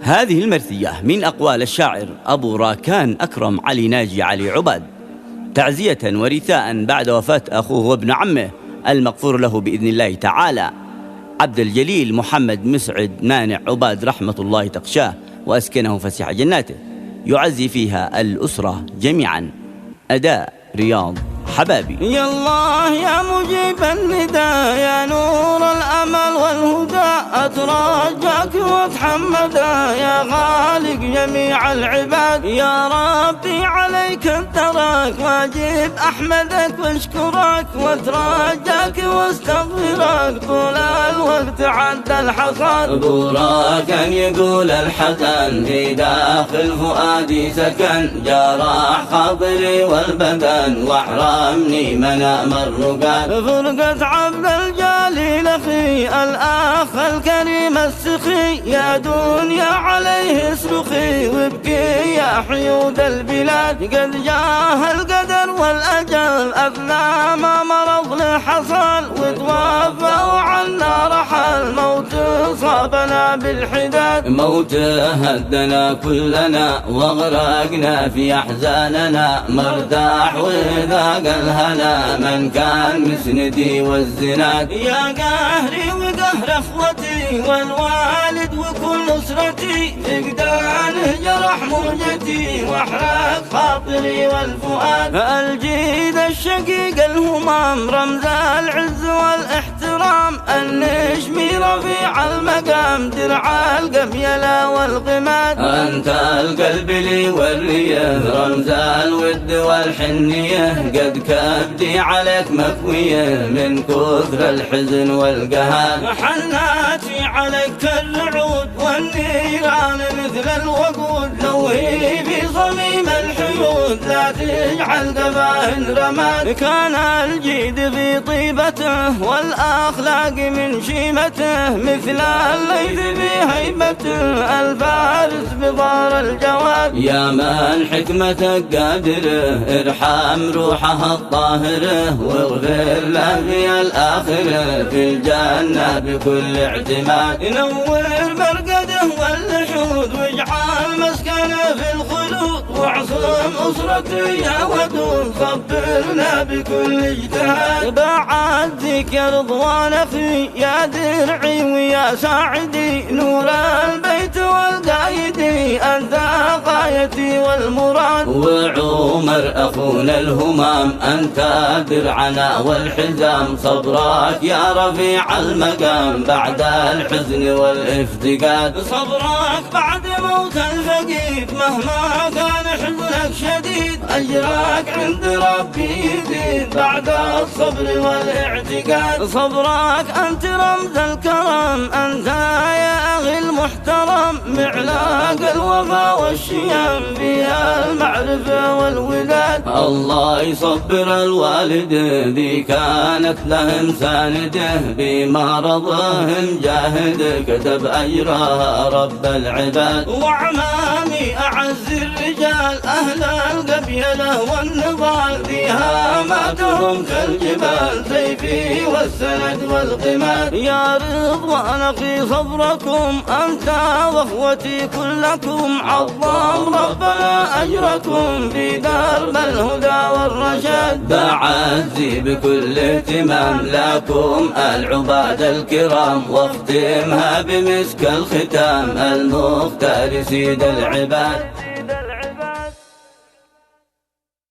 هذه المرثية من أقوال الشاعر أبو راكان أكرم علي ناجي علي عباد، تعزية ورثاء بعد وفاة أخوه وابن عمه المغفور له بإذن الله تعالى عبد الجليل محمد مسعد مانع عباد رحمة الله تغشاه وأسكنه فسيح جناته، يعزي فيها الأسرة جميعا. أداء رياض حبابي. يا الله يا مجيب النداء يا نور الأمل والهدى، أترجاك وأتحمدا يا خالق جميع العباد. يا ربي عليك التراك واجب أحمدك واشكرك، واترجاك واستغفرك طول الوقت عدى الحصاد. براك يقول الحزن في داخل فؤادي سكن، جرح خاطري والبدن واحرمني منام الرقاد. فرقة عبد الجليل أخي الأخ الكريم السخي، يا دنيا عليه اصرخي وابكي يا حيود البلاد. قد جاه القدر والأجل أثناء ما مرض له حصل، وتوفى وعنا رحل موت صابنا بالحداد. موت هدنا كلنا واغرقنا في أحزاننا، مرتاح وذاق الهنا من كان مسندي والزناد. يا قهري وقهر اخوتي والوالد وكل اسرتي، فقدانه جرح مهجتي واحرق خاطري والفؤاد. الجيد الشقيق الهمام رمز العز والاحترام، النجمي رفيع المقام درع القبيلة والقماد. أنت القلب لي والريه رمز الود والحنية، قد كبدي عليك مكوية من كثر الحزن والقهاد. حناتي عليك الرعود والنيران مثل الوقود، لوهي في صميم الحيود لا تجعل دفاهن رماد. كان الجيد في طيبته والأخلاق من شيمته، مثل الليث في هيبته الفارس بظهر الجواد. يا من حكمتك قادره ارحم روحها الطاهره، واغفر له في الآخرة في الجنة بكل اعتماد. نور مرقده واللحود واجعل مسكنه في الخلود، واعصم أسرتي يا ودود صبرنا بكل اجتهاد. بعد ذكر رضوان أخي يا درعي ويا ساعدي، نور البيت والقايدي أنت غايتي والمراد. وعمر أخونا الهمام أنت درعنا والحزام، صبرك يا رفيع المقام بعد الحزن والافتقاد. صبرك بعد موت الفقيد مهما كان حزنك شديد، أجرك عند ربي يزيد بعد الصبر والاعتقاد. صبرك أنت رمز الكرم أنت يا أخي المحترم، معلاق الوفا والشيم فيها المعرفة والوداد. الله يصبر الوالد ذي كانت لهم سانده، بمرضهم جاهد كتب أجرها رب العباد. وعمامي أعز الرجال أهل القبيلة والنضال، فيها ماتهم كالجبال سيفي والسند والقماد. يا رضوان أخي صبركم أنت واخوتي كلكم، عظم ربنا أجركم في درب الهدى والرشاد. بعزي بكل اهتمام لكم العباد الكرام، واختمها بمسك الختام المختار سيد العباد.